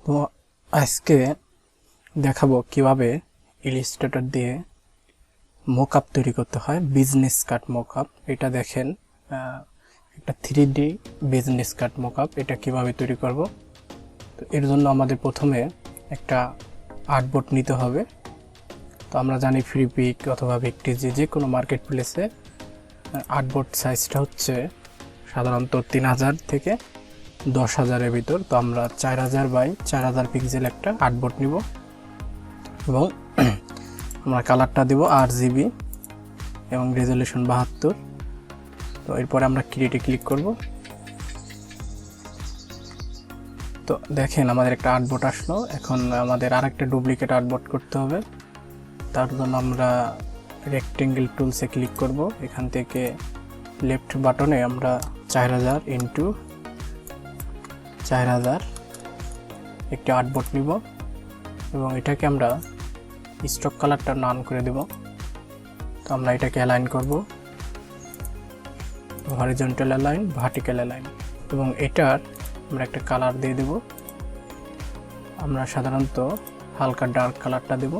তো আজকে দেখাবো কিভাবে ইলাস্ট্রেটর দিয়ে মকআপ তৈরি করতে হয়। বিজনেস কার্ড মকআপ, এটা দেখেন একটা 3D বিজনেস কার্ড মকআপ। এটা কিভাবে তৈরি করব, তো এর জন্য আমাদের প্রথমে একটা আর্টবোর্ড নিতে হবে। তো আমরা জানি ফ্রি পিক অথবা ভিক্টিজি যে কোনো মার্কেট প্লেসে আর্টবোর্ড সাইজটা হচ্ছে সাধারণত 3000 থেকে 10,000-এর ভিতর। তো আমরা 4000 বাই 4000 পিক্সেল একটা আর্টবোর্ড নিব এবং আমরা কালারটা দেব RGB এবং রেজলিউশন 72। তো এরপরে আমরা ক্রিয়েটে ক্লিক করব। তো দেখেন আমাদের একটা আর্টবোর্ড আসলো। এখন আমাদের আরেকটা ডুপ্লিকেট আর্টবোর্ড করতে হবে। তার জন্য আমরা রেক্টেঙ্গেল টুলসে ক্লিক করব। এখান থেকে লেফট বাটনে আমরা 4000 ইন্টু 4000 একটি আর্টবোর্ড নিব এবং এটাকে আমরা স্টক কালারটা নান করে দেব। তো আমরা এটাকে অ্যালাইন করব, হরিজন্টাল অ্যালাইন, ভার্টিক্যাল অ্যালাইন, এবং এটার আমরা একটা কালার দিয়ে দেব। আমরা সাধারণত হালকা ডার্ক কালারটা দেব।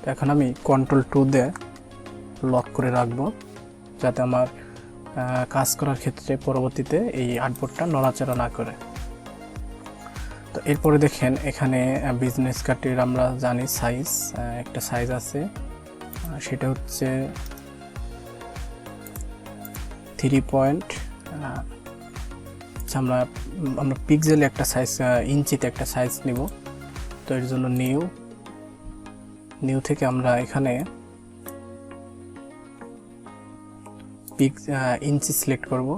তো এখন আমি Ctrl+2 দিয়ে লক করে রাখবো, যাতে আমার কাজ করার ক্ষেত্রে পরবর্তীতে এই আর্টবোর্ডটা নড়াচড়া না করে। তো এরপরে দেখেন এখানে বিজনেস কার্ডের আমরা জানি সাইজ, একটা সাইজ আছে, সেটা হচ্ছে 3 পয়েন্ট। আমরা পিক্সেলে একটা সাইজ, ইঞ্চিতে একটা সাইজ নিব। তো এর জন্য নিউ থেকে আমরা এখানে ইঞ্চি সিলেক্ট করব।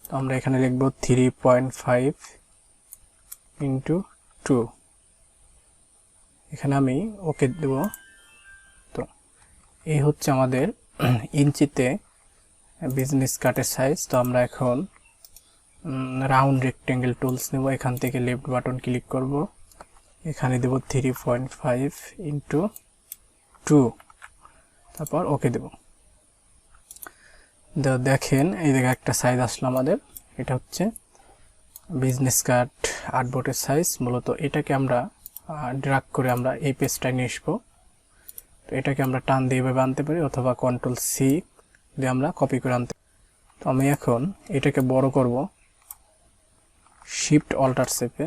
তো আমরা এখানে লিখব 3.5 ইন্টু 2। এখানে আমি ওকে দেব। তো এই হচ্ছে আমাদের ইঞ্চিতে বিজনেস কার্ডের সাইজ। তো আমরা এখন রাউন্ড রেক্টেঙ্গেল টুলস নেব। এখান থেকে লেফট বাটন ক্লিক করব, এখানে দেব 3.5 ইন্টু 2, তারপর ওকে দেব। দেখেন এই জায়গায় একটা সাইজ আসলো আমাদের। এটা হচ্ছে বিজনেস কার্ড আর্টবোর্ডের সাইজ। মূলত এটাকে আমরা ড্র্যাগ করে আমরা এই পেজটায় নিয়ে আসবো। তো এটাকে আমরা টান দিয়ে এভাবে আনতে পারি, অথবা Ctrl+C দিয়ে আমরা কপি করে আনতে। তো আমি এখন এটাকে বড় করব Shift+Alt চেপে।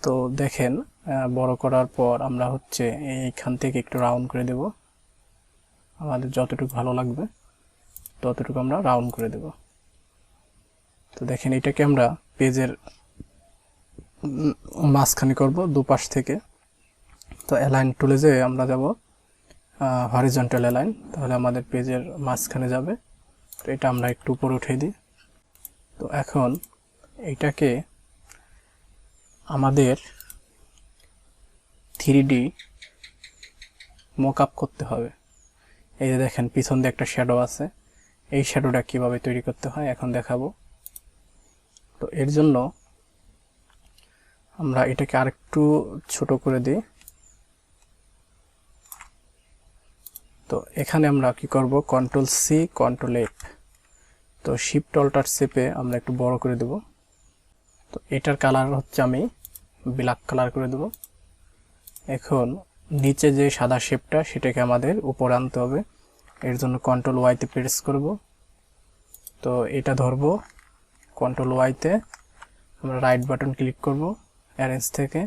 তো দেখেন বড় করার পর আমরা হচ্ছে এইখান থেকে একটু রাউন্ড করে দেব। আমাদের যতটুকু ভালো লাগবে ততটুকু আমরা রাউন্ড করে দেব। তো দেখেন এটাকে আমরা পেজের মাঝখানে করব দুপাশ থেকে। তো অ্যালাইন টুলে যে আমরা যাব হরিজন্টাল অ্যালাইন, তাহলে আমাদের পেজের মাঝখানে যাবে। তো এটা আমরা একটু উপরে উঠিয়ে দিই। তো এখন এটাকে আমাদের 3D মকআপ করতে হবে। এই যে দেখেন পিছন দিয়ে একটা শ্যাডো আছে, এই শ্যাডোটা কিভাবে তৈরি করতে হয় এখন দেখাবো। তো এর জন্য আমরা এটাকে আরেকটু ছোট করে দিই। তো এখানে আমরা কি করব, Ctrl+C Ctrl+F। তো Shift+Alt চেপে আমরা একটু বড় করে দেব। তো এটার কালার হচ্ছে আমি ব্ল্যাক কালার করে দেব। এখন নিচে যে সাদা শেপটা সেটাকে আমাদের উপরে আনতে হবে। এর জন্য Ctrl+Y তে প্রেস করব। তো এটা ধরবো, Ctrl+Y তে আমরা রাইট বাটন ক্লিক করব, অ্যারেঞ্জ থেকে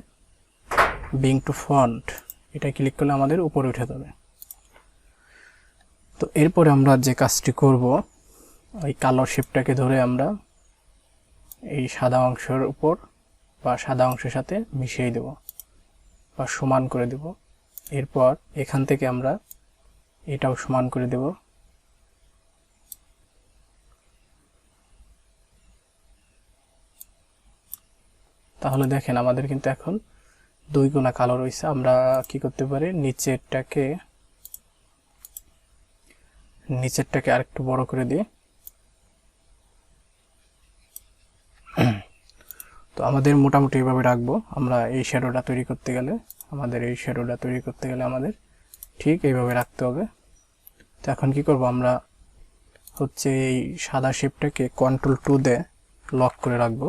ব্রিং টু ফন্ট এটা ক্লিক করলে আমাদের উপরে উঠে যাবে। তো এরপরে আমরা যে কাজটি করব, ওই কালো শেপটাকে ধরে আমরা এই সাদা অংশের উপর বা সাদা অংশের সাথে মিশিয়ে দেব বা সমান করে দেব। এরপর এখান থেকে আমরা এটাও সমান করে দেব। তাহলে দেখেন আমাদের কিন্তু এখন 2 গুণা কালো রয়েছে। আমরা কি করতে পারি, নিচেরটাকে আরেকটু বড় করে দিই। তো আমাদের মোটামুটি এভাবে রাখবো। আমরা এই শ্যাডোটা তৈরি করতে গেলে আমাদের ঠিক এইভাবে রাখতে হবে। তো এখন কি করব, আমরা হচ্ছে এই সাদা শেপটাকে Ctrl+2 দিয়ে লক করে রাখবো,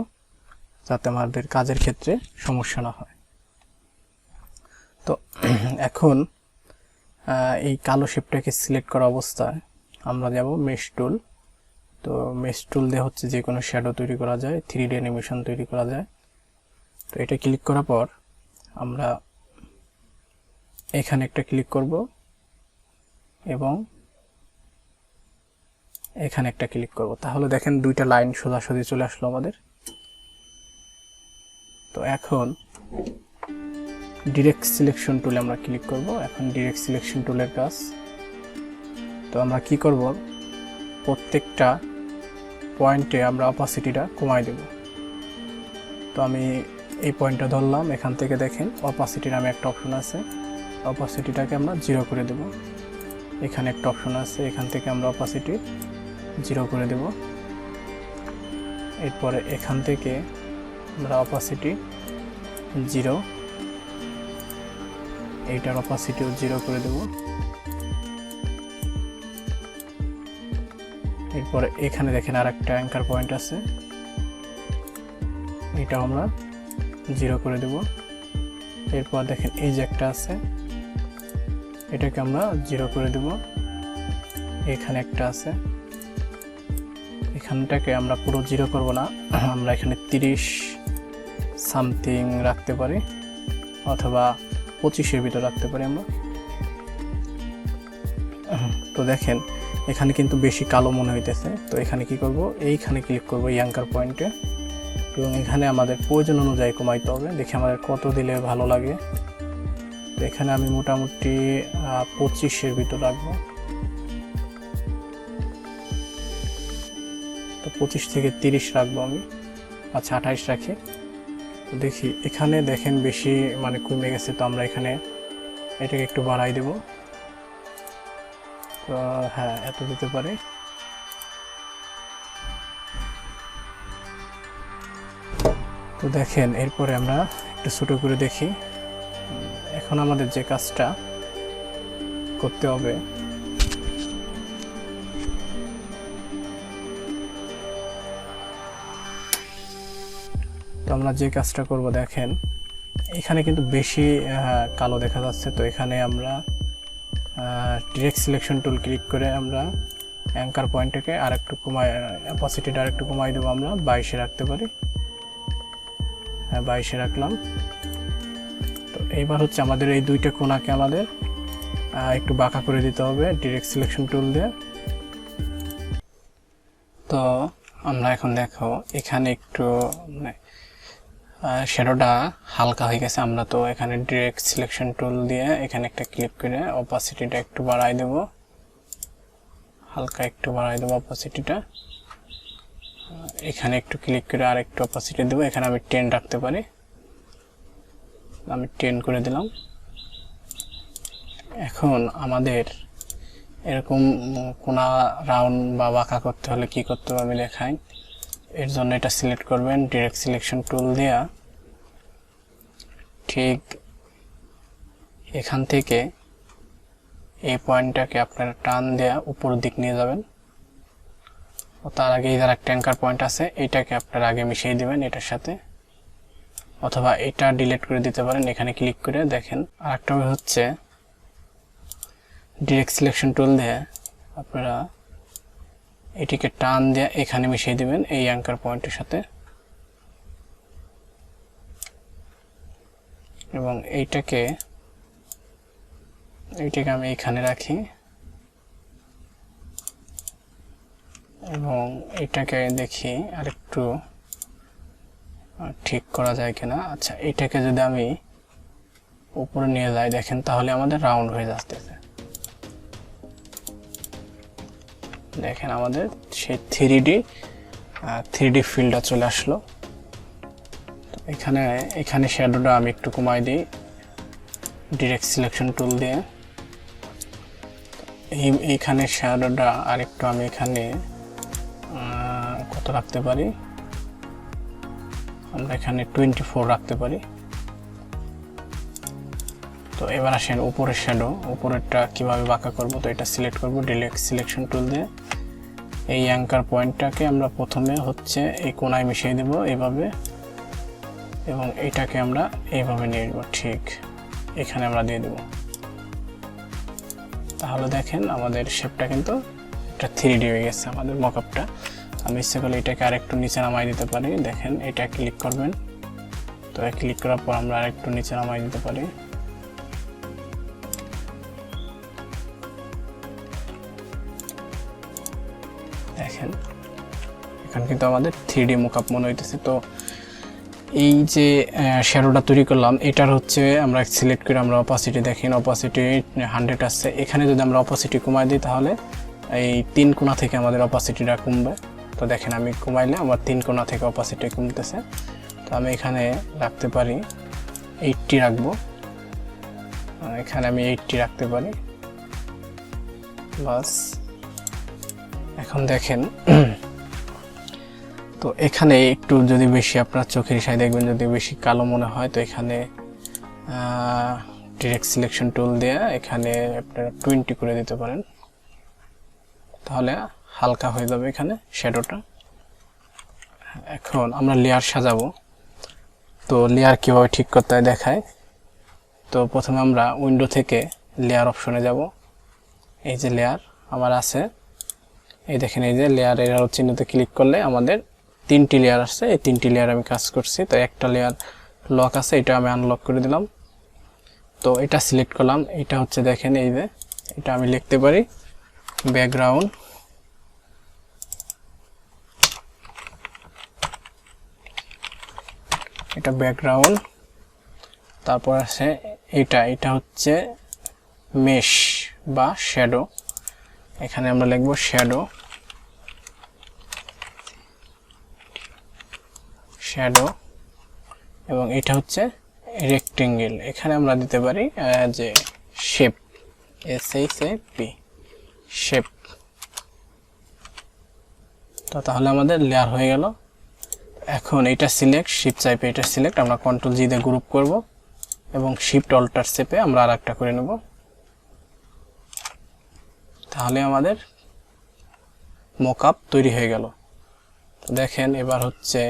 যাতে আমাদের কাজের ক্ষেত্রে সমস্যা না হয়। তো এখন এই কালো শেপটাকে সিলেক্ট করা অবস্থায় আমরা যাব মেশ টুল। তো মেশ টুল দিয়ে হচ্ছে যে কোনো শ্যাডো তৈরি করা যায়, 3D অ্যানিমেশন তৈরি করা যায়। তো এটা ক্লিক করার পর আমরা এখানে একটা ক্লিক করব এবং এখানে একটা ক্লিক করব, তাহলে দেখেন দুইটা লাইন সোজাসুজি চলে আসলো আমাদের। তো এখন ডিরেক্ট সিলেকশন টুলে আমরা ক্লিক করব। এখন ডিরেক্ট সিলেকশন টুলের কাজ। তো আমরা কি করব, প্রত্যেকটা পয়েন্টে আমরা অপাসিটিটা কমাই দেব। তো আমি এই পয়েন্টটা ধরলাম, এখান থেকে দেখেন অপাসিটি নামে একটা অপশন আছে, অপাসিটিটাকে আমরা 0 করে দেব। এখানে একটা অপশন আছে, এখান থেকে আমরা অপাসিটি 0 করে দেব। এরপরে এখান থেকে আমরা অপাসিটি 0, এইটার অপাসিটিও 0 করে দেব। এরপরে এখানে দেখেন আরেকটা অ্যাঙ্কার পয়েন্ট আছে, এটা আমরা 0 করে দেব। এরপর দেখেন এই যে একটা আছে, এটাকে আমরা 0 করে দেব। এখানে একটা আছে, এখানটাকে আমরা পুরো 0 করব না, আমরা এখানে 30 সামথিং রাখতে পারি, অথবা 25-এর ভিতর রাখতে পারি আমরা। তো দেখেন এখানে কিন্তু বেশি কালো মনে হইতেছে। তো এখানে কি করব, এইখানে ক্লিক করব এই অ্যাঙ্কার পয়েন্টে, এবং এখানে আমাদের প্রয়োজন অনুযায়ী কমাইতে হবে। দেখে আমাদের কত দিলে ভালো লাগে। তো এখানে আমি মোটামুটি 25-এর ভিতর রাখবো। তো 25 থেকে 30 রাখবো আমি, আচ্ছা 28 রাখি। তো দেখি এখানে দেখেন বেশি মানে কমে গেছে, তো আমরা এখানে এটাকে একটু বাড়াই দেব। তো হ্যাঁ, এত দিতে পারে। তো দেখেন এরপরে আমরা একটু ছোট করে দেখি। এখন আমাদের যে কাজটা করতে হবে, তো আমরা যে কাজটা করব দেখেন এখানে কিন্তু বেশি কালো দেখা যাচ্ছে। তো এখানে আমরা ডিরেক্ট সিলেকশন টুল ক্লিক করে আমরা অ্যাঙ্কার পয়েন্টটাকে আরেকটু কমাই, অপাসিটিটা আরেকটু কমাই দেবো। আমরা 22-এ রাখতে পারি, হ্যাঁ 22-এ রাখলাম। তো এইবার হচ্ছে আমাদের এই দুইটা কোণাকে আমাদের একটু বাঁকা করে দিতে হবে ডিরেক্ট সিলেকশন টুল দিয়ে। তো আমরা এখন দেখো এখানে একটু মানে শ্যাডোটা হালকা হয়ে গেছে। আমরা তো এখানে ডিরেক্ট সিলেকশন টুল দিয়ে এখানে একটা ক্লিক করে অপাসিটিটা একটু বাড়াই দেব, হালকা একটু বাড়াই দেবো অপাসিটিটা। এখানে একটু ক্লিক করে আর একটু অপাসিটি দেবো। এখানে আমি 10 রাখতে পারি, আমি 10 করে দিলাম। এখন আমাদের এরকম কোনা রাউন্ড বা বাঁকা করতে হলে কি করতে হবে আমি দেখাই। এর জন্য এটা সিলেক্ট করবেন ডিরেক্ট সিলেকশন টুল দিয়ে, ঠিক এখান থেকে এই পয়েন্টটাকে আপনারা টান দেয়া উপরের দিক নিয়ে যাবেন। তার আগে এর একটা অ্যাঙ্কার পয়েন্ট আছে, এটাকে আপনারা আগে মিশিয়ে দিবেন এটার সাথে, অথবা এটা ডিলিট করে দিতে পারেন এখানে ক্লিক করে। দেখেন আরেকটা হচ্ছে ডিরেক্ট সিলেকশন টুল দিয়ে আপনারা এটিকে টান দিয়ে এখানে মিশিয়ে দিবেন এই অ্যাঙ্কার পয়েন্টের সাথে, এবং এইটাকে আমি এখানে রাখি, এবং এটাকে দেখি আরেকটু ঠিক করা যায় কিনা। আচ্ছা, এটাকে যদি আমি উপরে নিয়ে যাই দেখেন তাহলে আমাদের রাউন্ড হয়ে যাচ্ছে। দেখেন আমাদের সেই 3D ফিল্ডটা চলে আসলো। এখানে শ্যাডোটা আমি একটু কমাই দিই ডিরেক্ট সিলেকশন টুল দিয়ে। এইখানে শ্যাডোটা আর একটু আমি এখানে কত রাখতে পারি, আমরা এখানে 24 রাখতে পারি। তো এবার আসেন উপরের শ্যাডো, উপরেরটা কিভাবে বাঁকা করব। তো এটা সিলেক্ট করব ডিরেক্ট সিলেকশন টুল দিয়ে, এই অ্যাঙ্কার পয়েন্টটাকে আমরা প্রথমে হচ্ছে এই কোণায় মিশিয়ে দেব এইভাবে, এবং এটাকে আমরা এইভাবে নিয়ে নেব, ঠিক এখানে আমরা দিয়ে দেব। তাহলে দেখেন আমাদের শেপটা কিন্তু একটা 3D হয়ে গেছে আমাদের মকআপটা। আমি ইচ্ছে করলে এটাকে আরেকটু নিচে নামাই দিতে পারি। দেখেন এটা ক্লিক করবেন, তো ক্লিক করার পর আমরা আরেকটু নিচে নামাই দিতে পারি। দেখেন এখন কিন্তু আমাদের 3D মকআপ মনে হইতেছে। তো এই যে শ্যাডোটা তৈরি করলাম, এটার হচ্ছে আমরা সিলেক্ট করে আমরা অপাসিটি, দেখেন অপাসিটি 100 আসছে। এখানে যদি আমরা অপাসিটি কমাই দিই তাহলে এই 3 কোণা থেকে আমাদের অপাসিটিটা কমবে। তো দেখেন আমি কমাইলে আমার 3 কোণা থেকে অপাসিটি কমতেছে। তো আমি এখানে রাখতে পারি 80 রাখবো, এখানে আমি 80 রাখতে পারি, বাস। এখন দেখেন তো এখানে একটু যদি বেশি আপনার চোখের ইশারায় দেখবেন যদি বেশি কালো মনে হয়, তো এখানে ডিরেক্ট সিলেকশন টুল দিয়ে এখানে আপনারা 20 করে দিতে পারেন, তাহলে হালকা হয়ে যাবে এখানে শ্যাডোটা। এখন আমরা লেয়ার সাজাবো। তো লেয়ার কিভাবে ঠিক করতে হয় দেখায়। তো প্রথমে আমরা উইন্ডো থেকে লেয়ার অপশনে যাব। এই যে লেয়ার আমার আছে, এই দেখেন এই যে লেয়ার এর চিহ্নতে ক্লিক করলে আমাদের 3টি লেয়ার আসছে। এই 3টি লেয়ার আমি কাজ করছি। তো একটা লেয়ার লক আছে, এটা আমি আনলক করে দিলাম। তো এটা সিলেক্ট করলাম, এটা হচ্ছে দেখেন এই যে এটা আমি লিখতে পারি ব্যাকগ্রাউন্ড, এটা ব্যাকগ্রাউন্ড। তারপর আছে এটা হচ্ছে মেশ বা শ্যাডো, এখানে আমরা লিখব শ্যাডো, শ্যাডো। এবং এটা হচ্ছে রেক্টেঙ্গেল, এখানে আমরা দিতে পারি যে শেপ, SHAP, শেপ। তো তাহলে আমাদের লেয়ার হয়ে গেল। এখন এটা সিলেক্ট, শিফট চাইপে এটা সিলেক্ট, আমরা কন্ট্রোল জি দিয়ে গ্রুপ করব এবং শিফট অল্টার চেপে আমরা আরেকটা করে নেব। তাহলে আমাদের মকআপ তৈরি হয়ে গেল। তো দেখেন এবার হচ্ছে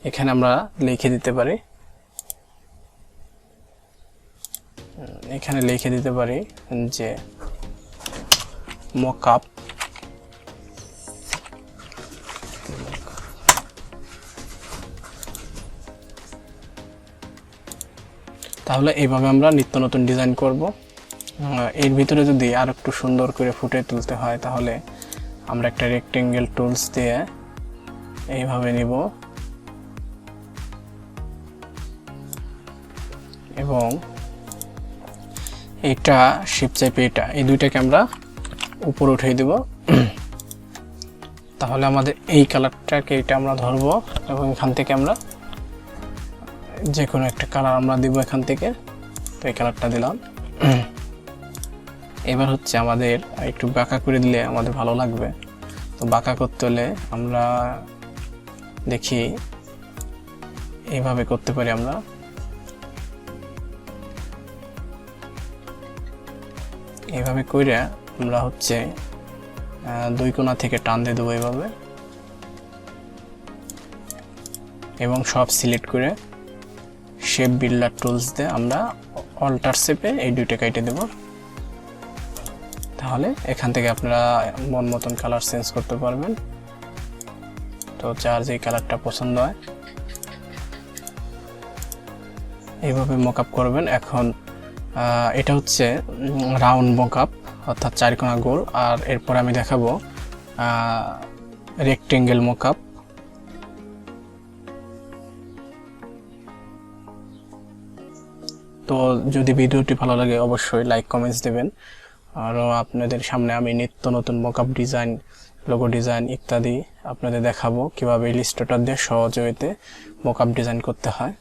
এখানে আমরা লিখে দিতে পারি, এখানে লিখে দিতে পারি যে মকআপ, তাহলে এইভাবে আমরা নিত্য নতুন ডিজাইন করব। এর ভিতরে যদি আর একটু সুন্দর করে ফুটে তুলতে হয় তাহলে আমরা একটা রেক্টেঙ্গেল টুলস দিয়ে এইভাবে নিব এবং এটা শিফট চেপে এটা এই দুইটাকে আমরা উপরে উঠিয়ে দেব। তাহলে আমাদের এই কালারটাকে এটা আমরা ধরবো এবং এখান থেকে আমরা যে কোনো একটা কালার আমরা দিব এখান থেকে। তো এই কালারটা দিলাম। এবার হচ্ছে আমাদের একটু বাঁকা করে দিলে আমাদের ভালো লাগবে। তো বাঁকা করতে হলে আমরা দেখি এইভাবে করতে পারি, আমরা এইভাবে কইরা আমরা হচ্ছে দুই কোণা থেকে টান দিয়ে দেবো এইভাবে এবং সব সিলেক্ট করে শেপ বিল্ডার টুলস দিয়ে আমরা অল্টার শেপে এই দুইটা কেটে দেব। তাহলে এখান থেকে আপনারা মন মতন কালার চেঞ্জ করতে পারবেন। তো যার যে কালারটা পছন্দ হয় এইভাবে মকআপ করবেন। এখন এটা হচ্ছে রাউন্ড মকআপ, অর্থাৎ 4 কোণা গোল। আর এরপর আমি দেখাবো রেক্টেঙ্গেল মকআপ। তো যদি ভিডিওটি ভালো লাগে অবশ্যই লাইক কমেন্টস দেবেন। আরও আপনাদের সামনে আমি নিত্য নতুন মকআপ ডিজাইন, লোগো ডিজাইন ইত্যাদি আপনাদের দেখাবো কিভাবে ইলাস্ট্রেটর দিয়ে সহজ ওয়েতে মকআপ ডিজাইন করতে হয়।